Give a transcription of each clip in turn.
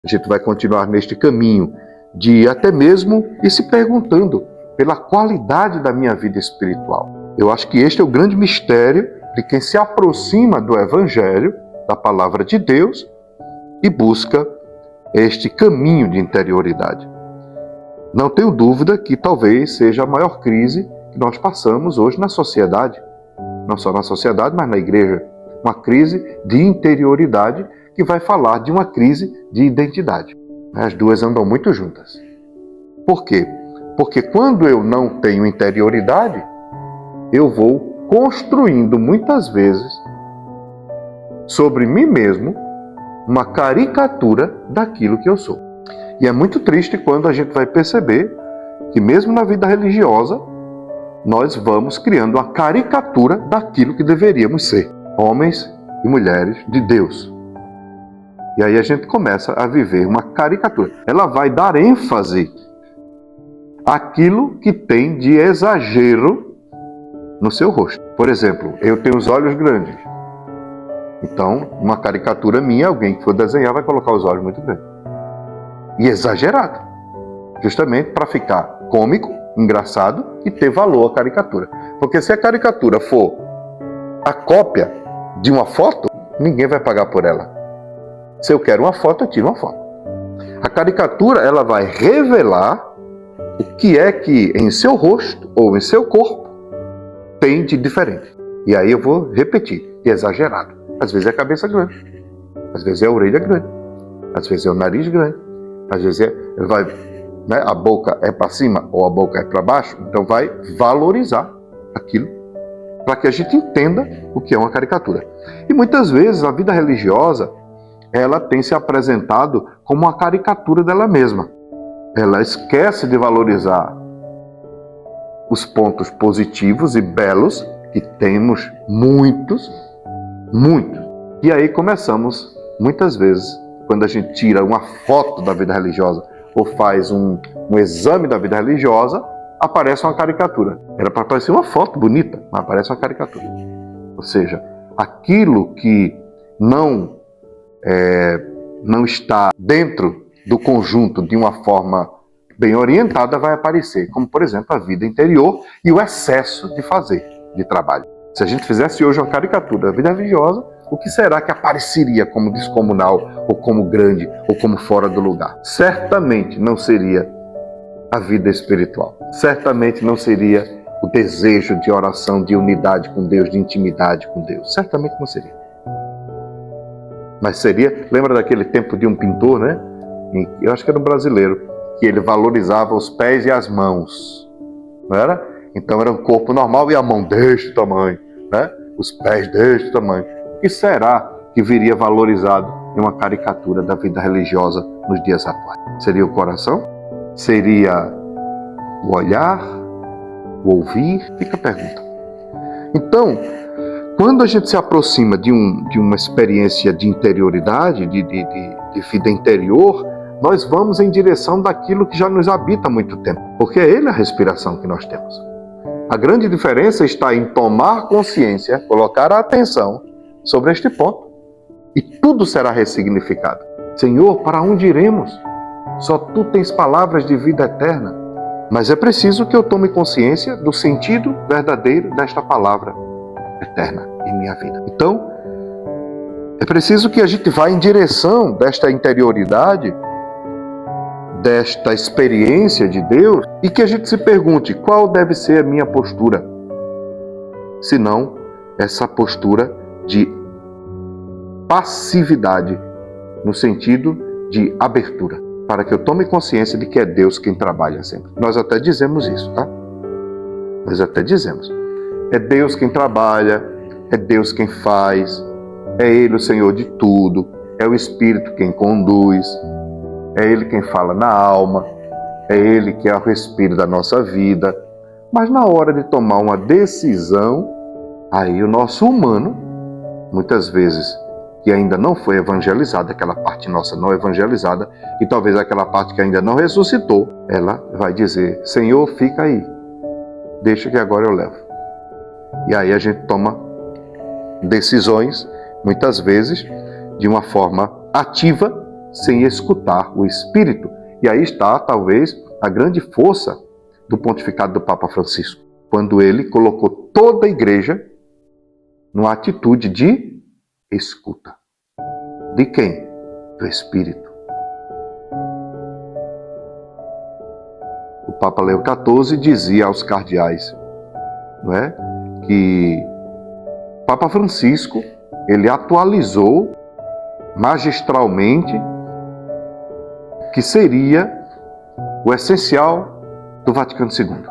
A gente vai continuar neste caminho de até mesmo ir se perguntando pela qualidade da minha vida espiritual. Eu acho que este é o grande mistério de quem se aproxima do Evangelho, da palavra de Deus, e busca este caminho de interioridade. Não tenho dúvida que talvez seja a maior crise que nós passamos hoje na sociedade. Não só na sociedade, mas na igreja. Uma crise de interioridade que vai falar de uma crise de identidade. As duas andam muito juntas. Por quê? Porque quando eu não tenho interioridade, eu vou construindo muitas vezes sobre mim mesmo uma caricatura daquilo que eu sou. E é muito triste quando a gente vai perceber que mesmo na vida religiosa, nós vamos criando uma caricatura daquilo que deveríamos ser. Homens e mulheres de Deus. E aí a gente começa a viver uma caricatura. Ela vai dar ênfase àquilo que tem de exagero no seu rosto. Por exemplo, eu tenho os olhos grandes. Então, uma caricatura minha, alguém que for desenhar vai colocar os olhos muito grandes. E exagerado. Justamente para ficar cômico, engraçado e ter valor a caricatura. Porque se a caricatura for a cópia de uma foto, ninguém vai pagar por ela. Se eu quero uma foto, eu tiro uma foto. A caricatura, ela vai revelar o que é que em seu rosto ou em seu corpo tem de diferente. E aí eu vou repetir, exagerado. Às vezes é a cabeça grande, às vezes é a orelha grande, às vezes é o nariz grande, às vezes a boca é para cima ou a boca é para baixo, então vai valorizar aquilo para que a gente entenda o que é uma caricatura. E muitas vezes a vida religiosa, ela tem se apresentado como uma caricatura dela mesma. Ela esquece de valorizar os pontos positivos e belos, que temos muitos. E aí começamos, muitas vezes, quando a gente tira uma foto da vida religiosa ou faz um exame da vida religiosa, aparece uma caricatura. Era para aparecer uma foto bonita, mas aparece uma caricatura. Ou seja, aquilo que não está dentro do conjunto de uma forma bem orientada vai aparecer, como, por exemplo, a vida interior e o excesso de fazer, de trabalho. Se a gente fizesse hoje uma caricatura da vida religiosa, o que será que apareceria como descomunal, ou como grande, ou como fora do lugar? Certamente não seria a vida espiritual. Certamente não seria o desejo de oração, de unidade com Deus, de intimidade com Deus. Certamente não seria. Mas seria, lembra daquele tempo de um pintor, né? Eu acho que era um brasileiro, que ele valorizava os pés e as mãos, não era? Então era um corpo normal e a mão deste tamanho, né? Os pés deste tamanho. O que será que viria valorizado em uma caricatura da vida religiosa nos dias atuais? Seria o coração? Seria o olhar? O ouvir? Fica a pergunta. Então, quando a gente se aproxima de uma experiência de interioridade, de vida interior, nós vamos em direção daquilo que já nos habita há muito tempo, porque é ele a respiração que nós temos. A grande diferença está em tomar consciência, colocar a atenção sobre este ponto, e tudo será ressignificado. Senhor, para onde iremos? Só Tu tens palavras de vida eterna. Mas é preciso que eu tome consciência do sentido verdadeiro desta palavra eterna em minha vida. Então, é preciso que a gente vá em direção desta interioridade, desta experiência de Deus, e que a gente se pergunte qual deve ser a minha postura, senão essa postura de passividade, no sentido de abertura, para que eu tome consciência de que é Deus quem trabalha sempre. Nós até dizemos isso, tá? Nós até dizemos. É Deus quem trabalha, é Deus quem faz, é Ele o Senhor de tudo, é o Espírito quem conduz, é Ele quem fala na alma, é Ele que é o respiro da nossa vida. Mas na hora de tomar uma decisão, aí o nosso humano, muitas vezes, que ainda não foi evangelizada, aquela parte nossa não evangelizada, e talvez aquela parte que ainda não ressuscitou, ela vai dizer, Senhor, fica aí, deixa que agora eu levo. E aí a gente toma decisões, muitas vezes, de uma forma ativa, sem escutar o Espírito. E aí está, talvez, a grande força do pontificado do Papa Francisco, quando ele colocou toda a igreja numa atitude de escuta. De quem? Do Espírito. O Papa Leão XIV dizia aos cardeais, não é, que o Papa Francisco ele atualizou magistralmente que seria o essencial do Vaticano II.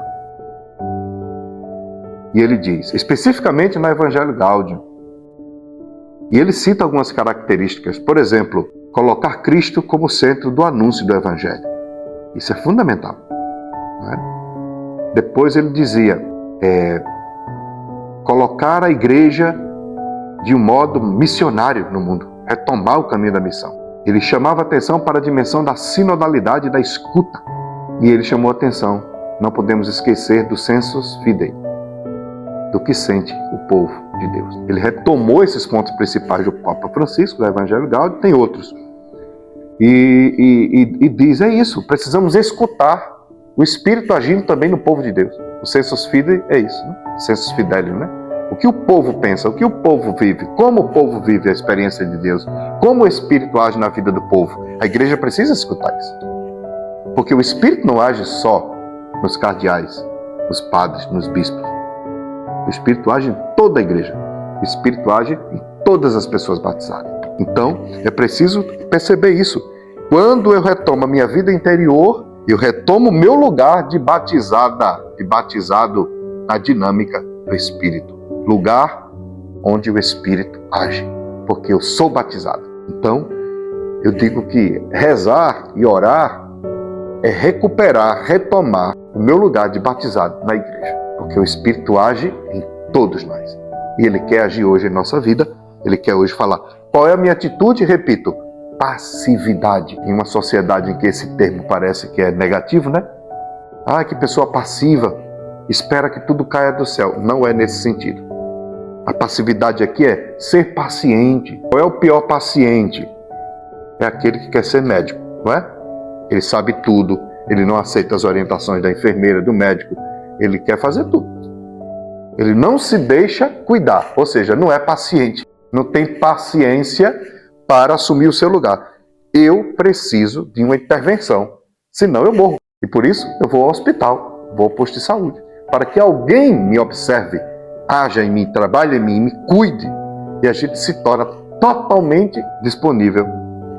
E ele diz, especificamente no Evangelho Gaudium, e ele cita algumas características, por exemplo, colocar Cristo como centro do anúncio do Evangelho. Isso é fundamental. Não é? Depois ele dizia, colocar a igreja de um modo missionário no mundo, retomar o caminho da missão. Ele chamava atenção para a dimensão da sinodalidade e da escuta. E ele chamou atenção, não podemos esquecer do sensus fidei, do que sente o povo de Deus. Ele retomou esses pontos principais do Papa Francisco, do Evangelho Gaudium, tem outros. E diz, é isso, precisamos escutar o Espírito agindo também no povo de Deus. O sensus fidei é isso, né? Sensus fidelium, né? O que o povo pensa, o que o povo vive, como o povo vive a experiência de Deus, como o Espírito age na vida do povo. A igreja precisa escutar isso. Porque o Espírito não age só nos cardeais, nos padres, nos bispos. O Espírito age em toda a igreja. O Espírito age em todas as pessoas batizadas. Então, é preciso perceber isso. Quando eu retomo a minha vida interior, eu retomo o meu lugar de batizado na dinâmica do Espírito. Lugar onde o Espírito age, porque eu sou batizado. Então, eu digo que rezar e orar é recuperar, retomar o meu lugar de batizado na igreja, porque o Espírito age em todos nós. E Ele quer agir hoje em nossa vida, Ele quer hoje falar. Qual é a minha atitude? Repito, passividade. Em uma sociedade em que esse termo parece que é negativo, né? Ah, que pessoa passiva, espera que tudo caia do céu. Não é nesse sentido. A passividade aqui é ser paciente. Qual é o pior paciente? É aquele que quer ser médico, não é? Ele sabe tudo, ele não aceita as orientações da enfermeira, do médico, ele quer fazer tudo. Ele não se deixa cuidar, ou seja, não é paciente, não tem paciência para assumir o seu lugar. Eu preciso de uma intervenção, senão eu morro. E por isso eu vou ao hospital, vou ao posto de saúde, para que alguém me observe, haja em mim, trabalhe em mim, me cuide. E a gente se torna totalmente disponível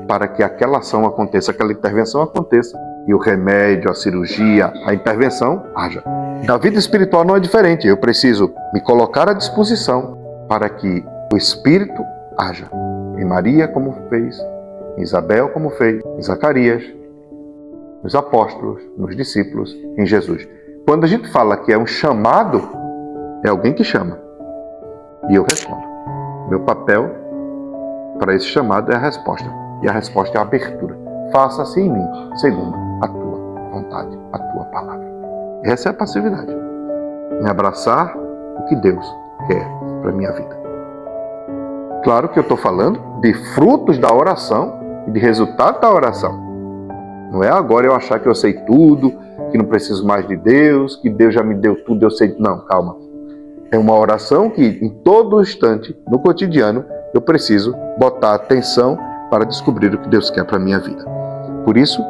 para que aquela ação aconteça, aquela intervenção aconteça. E o remédio, a cirurgia, a intervenção haja. Na vida espiritual não é diferente. Eu preciso me colocar à disposição para que o Espírito haja. Em Maria, como fez, em Isabel, como fez, em Zacarias, nos apóstolos, nos discípulos, em Jesus. Quando a gente fala que é um chamado, é alguém que chama. E eu respondo. Meu papel para esse chamado é a resposta. E a resposta é a abertura. Faça-se em mim, segundo a tua vontade, a tua palavra. Essa é a passividade. Em abraçar o que Deus quer para a minha vida. Claro que eu estou falando de frutos da oração e de resultado da oração. Não é agora eu achar que eu sei tudo, que não preciso mais de Deus, que Deus já me deu tudo, eu sei. Não, calma. É uma oração que em todo instante, no cotidiano, eu preciso botar atenção para descobrir o que Deus quer para a minha vida. Por isso,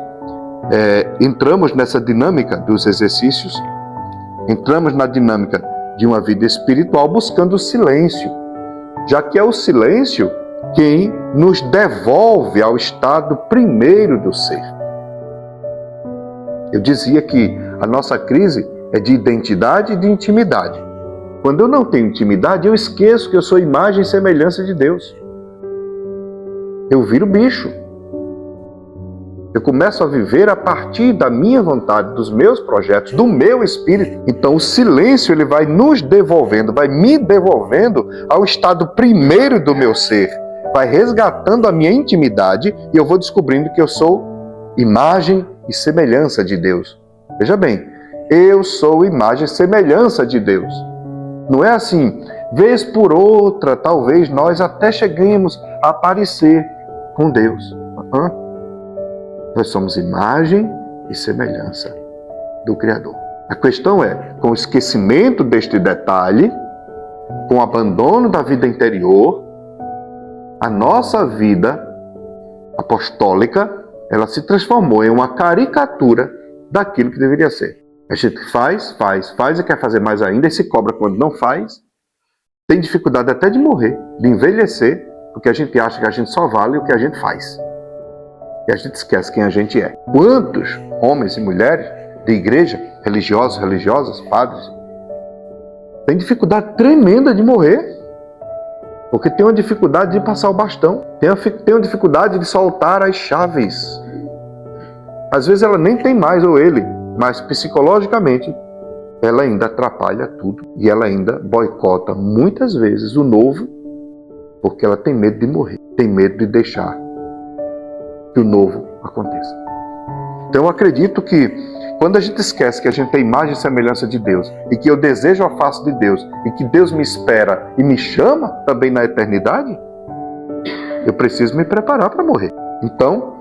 entramos nessa dinâmica dos exercícios, entramos na dinâmica de uma vida espiritual buscando o silêncio, já que é o silêncio quem nos devolve ao estado primeiro do ser. Eu dizia que a nossa crise é de identidade e de intimidade. Quando eu não tenho intimidade, eu esqueço que eu sou imagem e semelhança de Deus. Eu viro bicho. Eu começo a viver a partir da minha vontade, dos meus projetos, do meu espírito. Então o silêncio ele vai nos devolvendo, vai me devolvendo ao estado primeiro do meu ser. Vai resgatando a minha intimidade e eu vou descobrindo que eu sou imagem e semelhança de Deus. Veja bem, eu sou imagem e semelhança de Deus. Não é assim, vez por outra, talvez nós até cheguemos a aparecer com Deus. Nós somos imagem e semelhança do Criador. A questão é, com o esquecimento deste detalhe, com o abandono da vida interior, a nossa vida apostólica, ela se transformou em uma caricatura daquilo que deveria ser. A gente faz e quer fazer mais ainda, e se cobra quando não faz, tem dificuldade até de morrer, de envelhecer, porque a gente acha que a gente só vale o que a gente faz. E a gente esquece quem a gente é. Quantos homens e mulheres de igreja, religiosos, religiosas, padres, têm dificuldade tremenda de morrer, porque tem uma dificuldade de passar o bastão, tem uma dificuldade de soltar as chaves. Às vezes ela nem tem mais, ou ele, mas psicologicamente ela ainda atrapalha tudo e ela ainda boicota muitas vezes o novo, porque ela tem medo de morrer, tem medo de deixar que o novo aconteça. Então eu acredito que quando a gente esquece que a gente tem imagem e semelhança de Deus e que eu desejo a face de Deus e que Deus me espera e me chama também na eternidade, eu preciso me preparar para morrer. Então,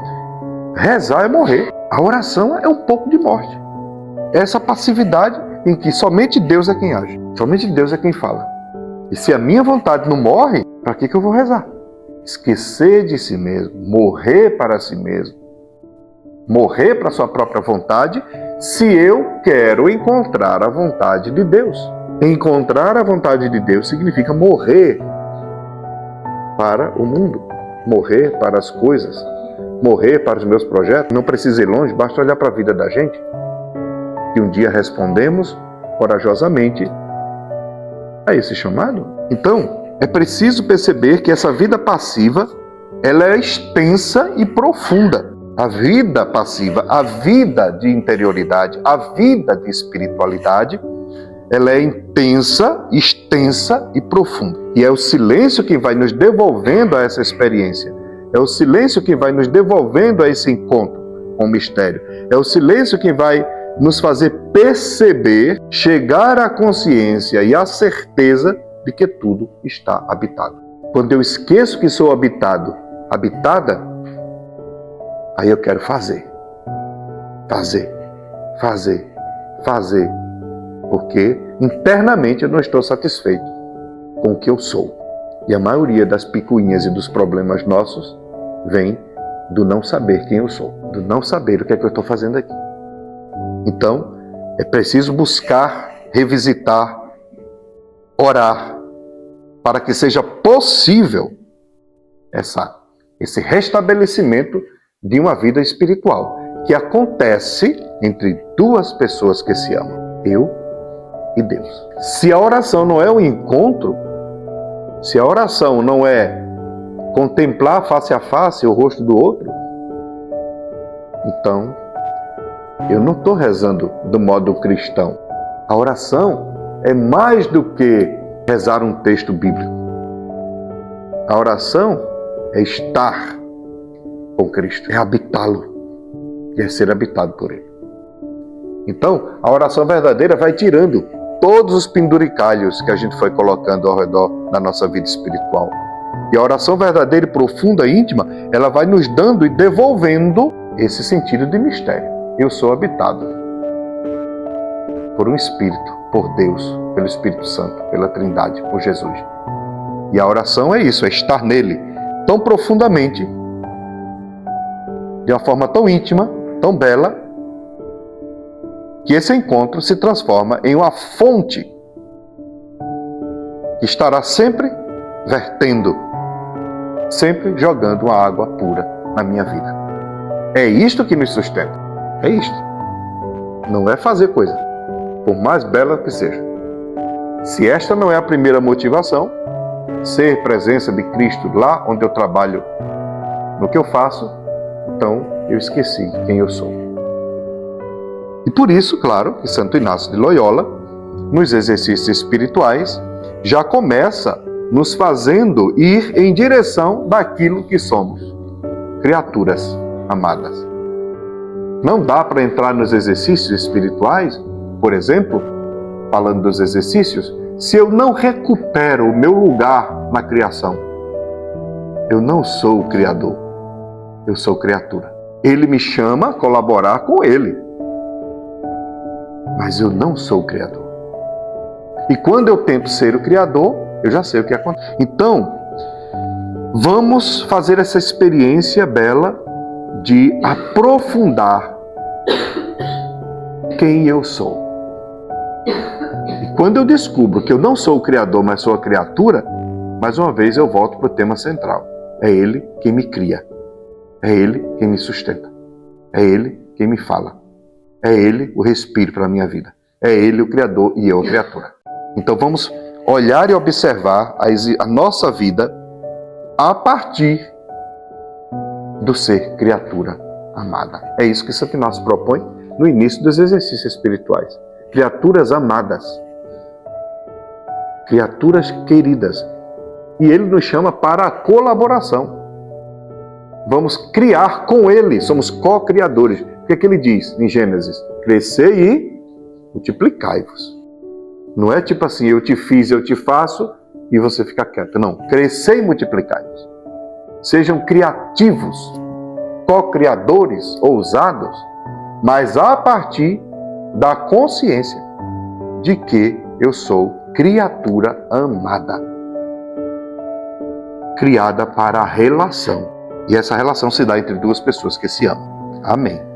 rezar é morrer. A oração é um pouco de morte. É essa passividade em que somente Deus é quem age. Somente Deus é quem fala. E se a minha vontade não morre, para que eu vou rezar? Esquecer de si mesmo, morrer para si mesmo, morrer para a sua própria vontade, se eu quero encontrar a vontade de Deus. Encontrar a vontade de Deus significa morrer para o mundo, morrer para as coisas, morrer para os meus projetos. Não precisa ir longe, basta olhar para a vida da gente, que um dia respondemos corajosamente a esse chamado. Então, é preciso perceber que essa vida passiva, ela é extensa e profunda. A vida passiva, a vida de interioridade, a vida de espiritualidade, ela é intensa, extensa e profunda. E é o silêncio que vai nos devolvendo a essa experiência. É o silêncio que vai nos devolvendo a esse encontro com o mistério. É o silêncio que vai nos fazer perceber, chegar à consciência e à certeza de que tudo está habitado. Quando eu esqueço que sou habitado, habitada, aí eu quero fazer. Porque internamente eu não estou satisfeito com o que eu sou. E a maioria das picuinhas e dos problemas nossos vem do não saber quem eu sou, do não saber o que é que eu estou fazendo aqui. Então, é preciso buscar, revisitar, orar, para que seja possível esse restabelecimento de uma vida espiritual, que acontece entre duas pessoas que se amam, eu e Deus. Se a oração não é um encontro, se a oração não é contemplar face a face o rosto do outro, então eu não estou rezando do modo cristão. A oração é mais do que rezar um texto bíblico. A oração é estar com Cristo, é habitá-lo e é ser habitado por Ele. Então, a oração verdadeira vai tirando todos os penduricalhos que a gente foi colocando ao redor da nossa vida espiritual. E a oração verdadeira e profunda, íntima, ela vai nos dando e devolvendo esse sentido de mistério. Eu sou habitado por um Espírito, por Deus, pelo Espírito Santo, pela Trindade, por Jesus. E a oração é isso, é estar nele tão profundamente, de uma forma tão íntima, tão bela, que esse encontro se transforma em uma fonte que estará sempre vertendo, sempre jogando uma água pura na minha vida. É isto que nos sustenta. É isto. Não é fazer coisa, por mais bela que seja. Se esta não é a primeira motivação, ser presença de Cristo lá onde eu trabalho, no que eu faço, então eu esqueci quem eu sou. E por isso, claro, que Santo Inácio de Loyola, nos exercícios espirituais, já começa nos fazendo ir em direção daquilo que somos, criaturas amadas. Não dá para entrar nos exercícios espirituais, por exemplo, falando dos exercícios, se eu não recupero o meu lugar na criação. Eu não sou o Criador, eu sou criatura. Ele me chama a colaborar com Ele. Mas eu não sou o Criador. E quando eu tento ser o Criador, eu já sei o que acontece. Então, vamos fazer essa experiência bela de aprofundar quem eu sou. E quando eu descubro que eu não sou o Criador, mas sou a criatura, mais uma vez eu volto para o tema central. É Ele quem me cria. É Ele quem me sustenta. É Ele quem me fala. É Ele o respiro para a minha vida. É Ele o Criador e eu a criatura. Então vamos olhar e observar a nossa vida a partir do ser criatura amada. É isso que Santo Inácio propõe no início dos exercícios espirituais. Criaturas amadas. Criaturas queridas. E ele nos chama para a colaboração. Vamos criar com ele, somos co-criadores. O que é que ele diz em Gênesis? Crescei e multiplicai-vos. Não é tipo assim, eu te fiz, eu te faço e você fica quieto. Não, crescei e multiplicai-vos. Sejam criativos, co-criadores, ousados, mas a partir da consciência de que eu sou criatura amada. Criada para a relação. E essa relação se dá entre duas pessoas que se amam. Amém.